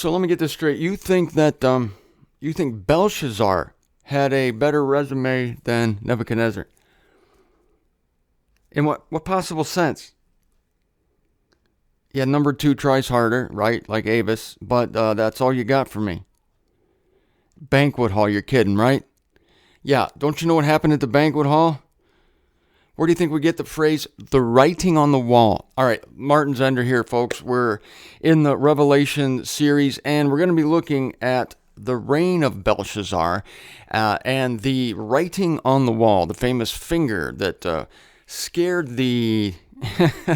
So let me get this straight. You think that you think Belshazzar had a better resume than Nebuchadnezzar? In what possible sense? Yeah, number 2 tries harder, right? Like Avis, but that's all you got for me. Banquet hall, you're kidding, right? Yeah, don't you know what happened at the banquet hall? Where do you think we get the phrase, the writing on the wall? All right, Martin Zender here, folks. We're in the Revelation series, and we're going to be looking at the reign of Belshazzar and the writing on the wall, the famous finger that scared the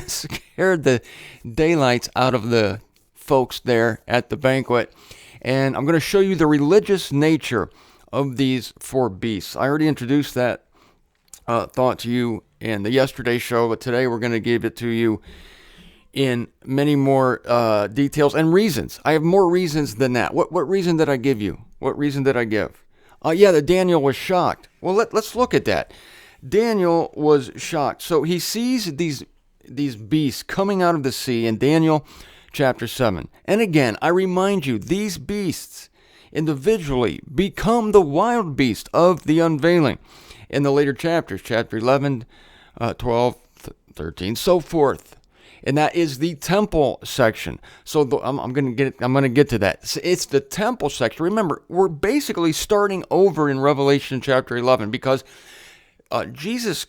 scared the daylights out of the folks there at the banquet. And I'm going to show you the religious nature of these 4 beasts. I already introduced that thought to you in the yesterday show, but today we're going to give it to you in many more details and reasons. I have more reasons than that. What reason did I give you? What reason did I give? Yeah, that Daniel was shocked. Well, let's look at that. Daniel was shocked. So he sees these beasts coming out of the sea in Daniel chapter 7. And again, I remind you, these beasts individually become the wild beast of the unveiling in the later chapters, chapter 11, 12, 13, so forth. And that is the temple section. So I'm going to get to that. It's the temple section. Remember, we're basically starting over in Revelation chapter 11 because Jesus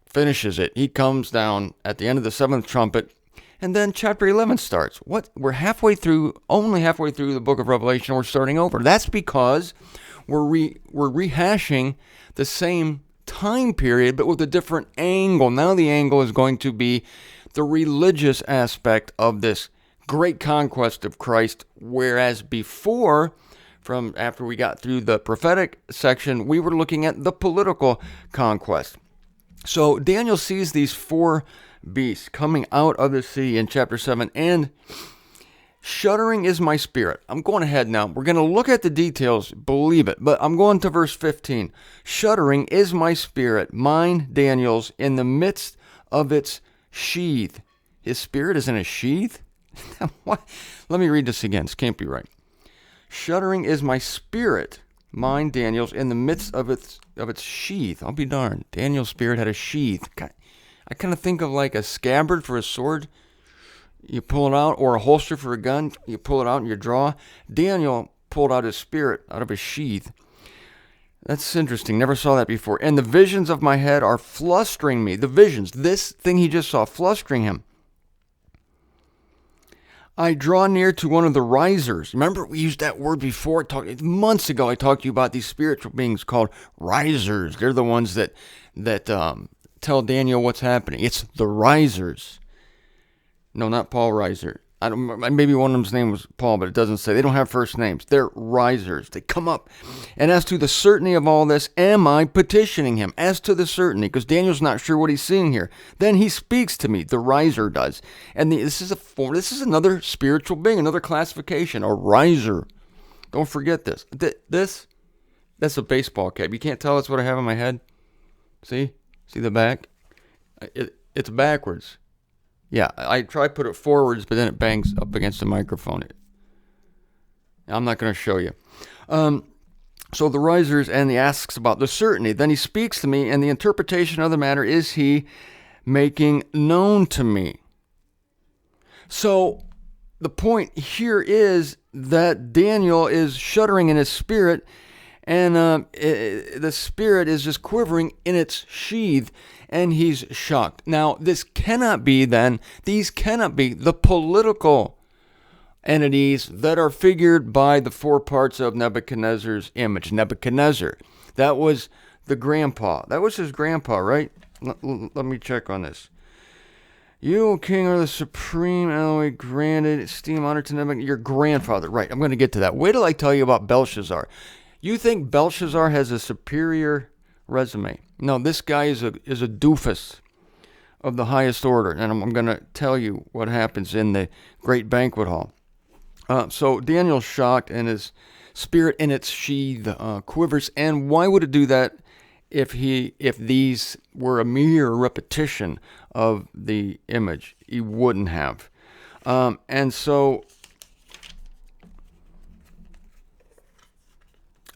finishes it. He comes down at the end of the 7th trumpet, and then chapter 11 starts. What? We're only halfway through the book of Revelation. We're starting over. That's because we're rehashing the same time period, but with a different angle. Now the angle is going to be the religious aspect of this great conquest of Christ, whereas before, from after we got through the prophetic section, we were looking at the political conquest. So Daniel sees these 4 beasts coming out of the sea in chapter 7, and shuddering is my spirit. I'm going ahead now. We're going to look at the details, believe it, but I'm going to verse 15. Shuddering is my spirit, mine, Daniel's, in the midst of its sheath. His spirit is in a sheath? What? Let me read this again. This can't be right. Shuddering is my spirit, mine, Daniel's, in the midst of its sheath. I'll be darned. Daniel's spirit had a sheath. I kind of think of like a scabbard for a sword. You pull it out, or a holster for a gun. You pull it out and you draw. Daniel pulled out his spirit out of his sheath. That's interesting. Never saw that before. And the visions of my head are flustering me. The visions, this thing he just saw, flustering him. I draw near to one of the risers. Remember, we used that word before. Months ago, I talked to you about these spiritual beings called risers. They're the ones that tell Daniel what's happening. It's the risers. No, not Paul Reiser. Maybe one of them's name was Paul, but it doesn't say. They don't have first names. They're risers. They come up. And as to the certainty of all this, am I petitioning him? As to the certainty, because Daniel's not sure what he's seeing here. Then he speaks to me. The riser does. And this is another spiritual being, another classification, a riser. Don't forget this. That's a baseball cap. You can't tell that's what I have on my head. See the back? It's backwards. Yeah, I try to put it forwards, but then it bangs up against the microphone. I'm not going to show you. So the risers, and he asks about the certainty. Then he speaks to me, and the interpretation of the matter is he making known to me. So the point here is that Daniel is shuddering in his spirit, and the spirit is just quivering in its sheath, and he's shocked. Now, these cannot be the political entities that are figured by the 4 parts of Nebuchadnezzar's image. Nebuchadnezzar, that was the grandpa. That was his grandpa, right? Let me check on this. You, O king, are the supreme Eloi, granted esteem, honor to Nebuchadnezzar, your grandfather. Right, I'm going to get to that. Wait till I tell you about Belshazzar. You think Belshazzar has a superior resume? No, this guy is a doofus of the highest order, and I'm going to tell you what happens in the great banquet hall. So Daniel's shocked, and his spirit in its sheath quivers. And why would it do that if these were a mere repetition of the image? He wouldn't have. And so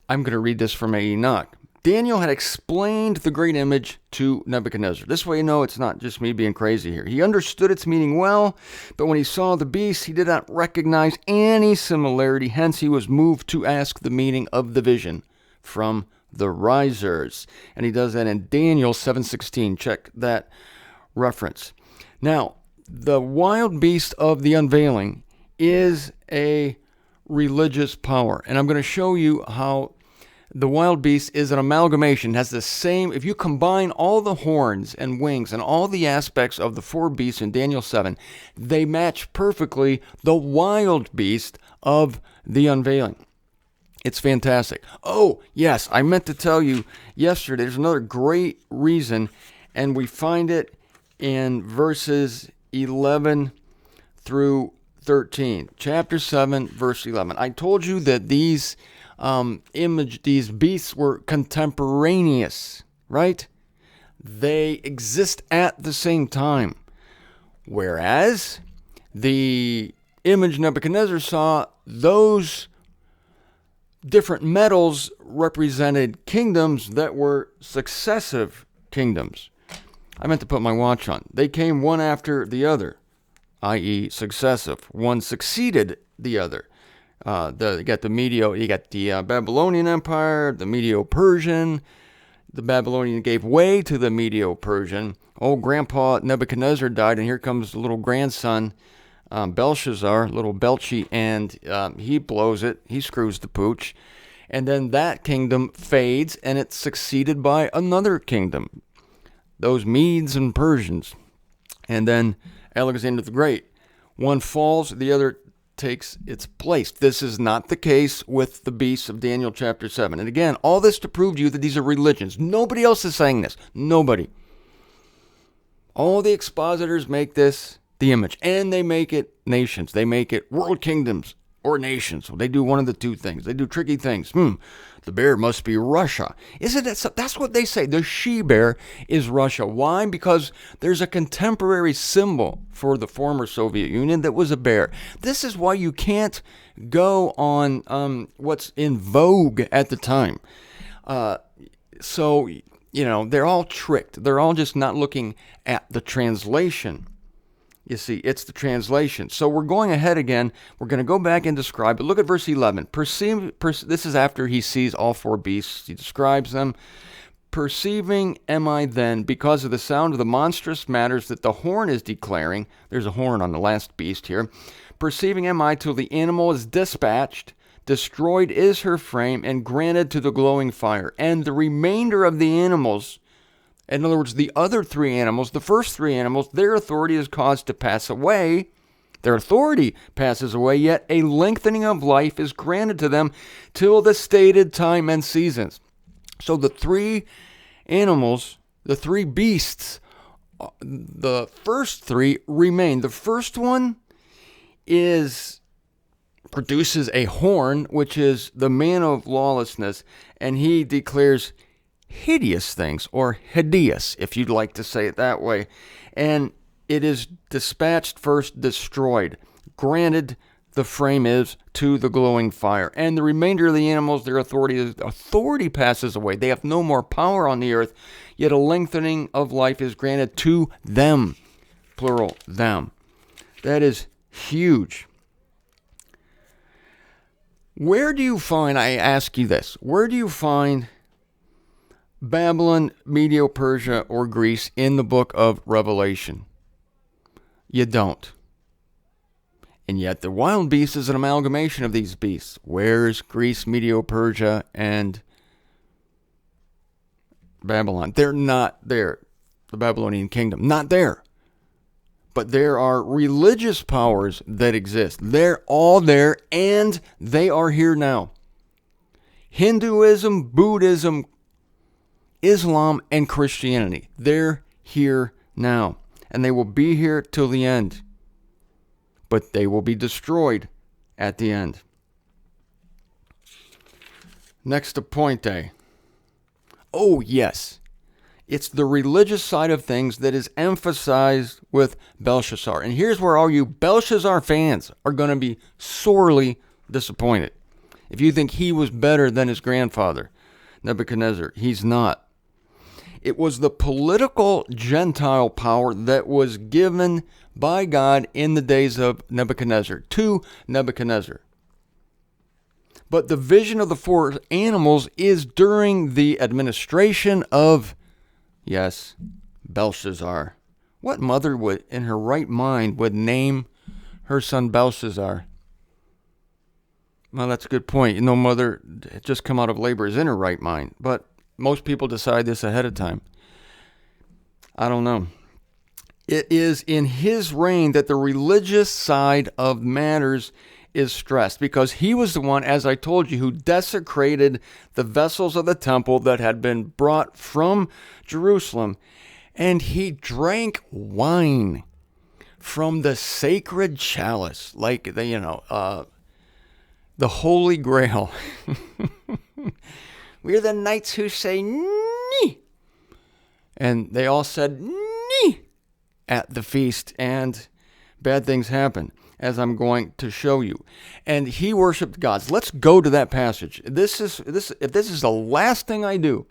I'm going to read this from Enoch. Daniel had explained the great image to Nebuchadnezzar. This way you know it's not just me being crazy here. He understood its meaning well, but when he saw the beast, he did not recognize any similarity. Hence, he was moved to ask the meaning of the vision from the risers. And he does that in Daniel 7:16. Check that reference. Now, the wild beast of the unveiling is a religious power. And I'm going to show you how the wild beast is an amalgamation, has the same, if you combine all the horns and wings and all the aspects of the four beasts in Daniel 7, they match perfectly the wild beast of the unveiling. It's fantastic. Oh, yes, I meant to tell you yesterday, there's another great reason, and we find it in verses 11 through 13. Chapter 7, verse 11. I told you that these beasts were contemporaneous, right? They exist at the same time. Whereas the image Nebuchadnezzar saw, those different metals represented kingdoms that were successive kingdoms. I meant to put my watch on. They came one after the other, i.e. successive. One succeeded the other. You got the Babylonian Empire, the Medo-Persian. The Babylonian gave way to the Medo-Persian. Old Grandpa Nebuchadnezzar died, and here comes the little grandson, Belshazzar, little Belchy, and he blows it. He screws the pooch. And then that kingdom fades, and it's succeeded by another kingdom, those Medes and Persians. And then Alexander the Great. One falls, the other takes its place. This is not the case with the beasts of Daniel chapter 7. And again, all this to prove to you that these are religions. Nobody else is saying this. Nobody. All the expositors make this the image, and they make it nations. They make it world kingdoms or nations. They do one of the two things. They do tricky things. The bear must be Russia. Isn't it? That's what they say. The she-bear is Russia. Why? Because there's a contemporary symbol for the former Soviet Union that was a bear. This is why you can't go on what's in vogue at the time. So, they're all tricked. They're all just not looking at the translation. You see, it's the translation. So we're going ahead again. We're going to go back and describe it. Look at verse 11. This is after he sees all four beasts. He describes them. Perceiving am I then, because of the sound of the monstrous matters that the horn is declaring. There's a horn on the last beast here. Perceiving am I till the animal is dispatched. Destroyed is her frame and granted to the glowing fire. And the remainder of the animals, in other words, the other three animals, the first three animals, their authority is caused to pass away. Their authority passes away, yet a lengthening of life is granted to them till the stated time and seasons. So the three animals, the three beasts, the first three remain. The first one produces a horn, which is the man of lawlessness, and he declares hideous things, or hideous, if you'd like to say it that way. And it is dispatched first, destroyed. Granted, the frame is to the glowing fire. And the remainder of the animals, their authority passes away. They have no more power on the earth, yet a lengthening of life is granted to them. Plural, them. That is huge. Where do you find, I ask you this, where do you find Babylon, Medo-Persia, or Greece in the book of Revelation? You don't. And yet the wild beast is an amalgamation of these beasts. Where's Greece, Medo-Persia, and Babylon? They're not there. The Babylonian kingdom, not there. But there are religious powers that exist. They're all there, and they are here now. Hinduism, Buddhism, Islam, and Christianity. They're here now. And they will be here till the end. But they will be destroyed at the end. Next to point A. Oh, yes. It's the religious side of things that is emphasized with Belshazzar. And here's where all you Belshazzar fans are going to be sorely disappointed. If you think he was better than his grandfather, Nebuchadnezzar, he's not. It was the political Gentile power that was given by God in the days of Nebuchadnezzar to Nebuchadnezzar. But the vision of the four animals is during the administration of, yes, Belshazzar. What mother would, in her right mind, would name her son Belshazzar? Well, that's a good point. No mother just come out of labor is in her right mind. But most people decide this ahead of time. I don't know. It is in his reign that the religious side of matters is stressed, because he was the one, as I told you, who desecrated the vessels of the temple that had been brought from Jerusalem. And he drank wine from the sacred chalice, like the Holy Grail. We're the knights who say "Nee," and they all said "Nee" at the feast, and bad things happen, as I'm going to show you. And he worshipped gods. Let's go to that passage. If this is the last thing I do,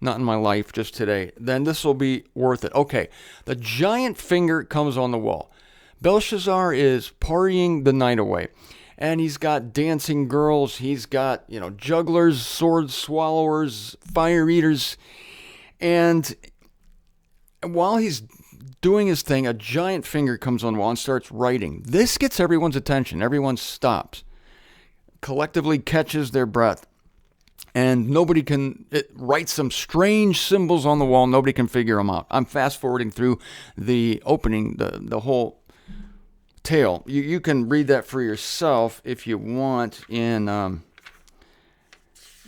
not in my life, just today, then this will be worth it. Okay, the giant finger comes on the wall. Belshazzar is partying the night away. And he's got dancing girls. He's got, jugglers, sword swallowers, fire eaters. And while he's doing his thing, a giant finger comes on the wall and starts writing. This gets everyone's attention. Everyone stops, collectively catches their breath. And it writes some strange symbols on the wall. Nobody can figure them out. I'm fast forwarding through the opening, the whole tale. You can read that for yourself if you want in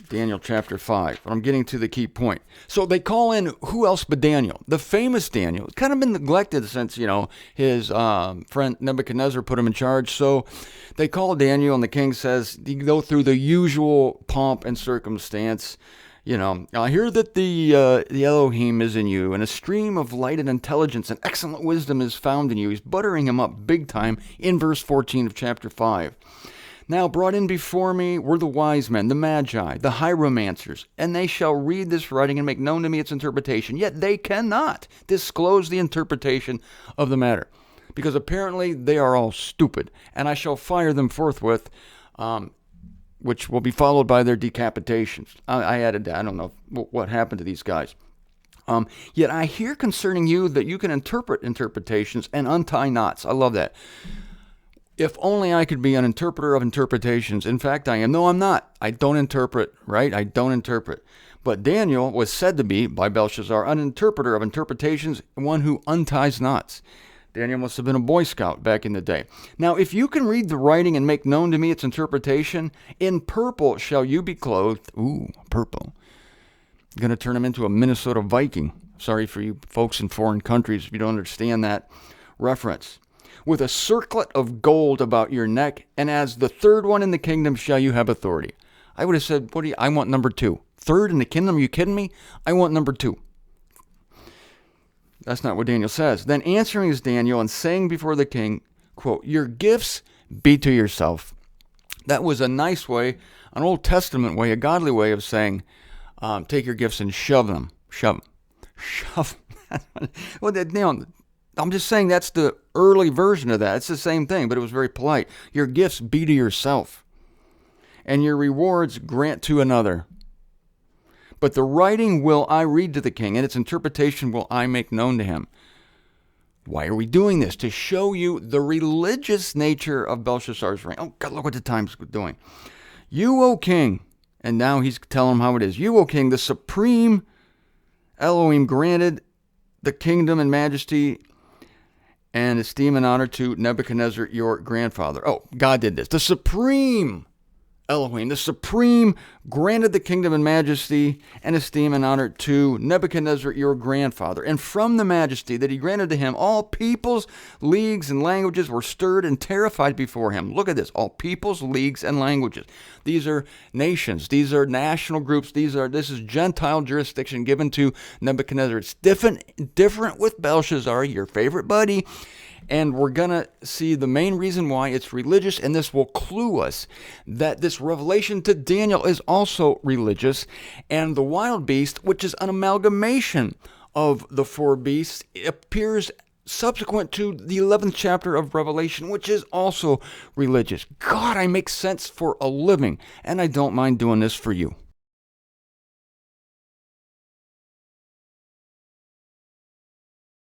Daniel chapter 5. But I'm getting to the key point. So they call in who else but Daniel? The famous Daniel. It's kind of been neglected since, his friend Nebuchadnezzar put him in charge. So they call Daniel, and the king says, you go through the usual pomp and circumstance. I hear that the Elohim is in you, and a stream of light and intelligence and excellent wisdom is found in you. He's buttering him up big time in verse 14 of chapter 5. Now brought in before me were the wise men, the magi, the hieromancers, and they shall read this writing and make known to me its interpretation. Yet they cannot disclose the interpretation of the matter, because apparently they are all stupid, and I shall fire them forthwith, which will be followed by their decapitations. I added that. I don't know what happened to these guys. Yet I hear concerning you that you can interpret interpretations and untie knots. I love that. If only I could be an interpreter of interpretations. In fact, I am. No, I'm not. I don't interpret, right? I don't interpret. But Daniel was said to be, by Belshazzar, an interpreter of interpretations, one who unties knots. Daniel must have been a Boy Scout back in the day. Now, if you can read the writing and make known to me its interpretation, in purple shall you be clothed. Ooh, purple. I'm going to turn him into a Minnesota Viking. Sorry for you folks in foreign countries if you don't understand that reference. With a circlet of gold about your neck, and as the third one in the kingdom shall you have authority. I would have said, I want number 2. Third in the kingdom? Are you kidding me? I want number 2. That's not what Daniel says. Then answering is Daniel and saying before the king, quote, your gifts be to yourself. That was a nice way, an Old Testament way, a godly way of saying, take your gifts and shove them. Shove them. Well, I'm just saying that's the early version of that. It's the same thing, but it was very polite. Your gifts be to yourself, and your rewards grant to another. But the writing will I read to the king, and its interpretation will I make known to him. Why are we doing this? To show you the religious nature of Belshazzar's reign. Oh, God, look what the time's doing. You, O king, and now he's telling him how it is. You, O king, the supreme Elohim granted the kingdom and majesty and esteem and honor to Nebuchadnezzar, your grandfather. Oh, God did this. The supreme Elohim, the supreme granted the kingdom and majesty and esteem and honor to Nebuchadnezzar, your grandfather. And from the majesty that he granted to him, all peoples, leagues, and languages were stirred and terrified before him. Look at this. All peoples, leagues, and languages. These are nations. These are national groups. This is Gentile jurisdiction given to Nebuchadnezzar. It's different with Belshazzar, your favorite buddy. And we're going to see the main reason why it's religious, and this will clue us that this revelation to Daniel is also religious. And the wild beast, which is an amalgamation of the four beasts, appears subsequent to the 11th chapter of Revelation, which is also religious. God, I make sense for a living, and I don't mind doing this for you.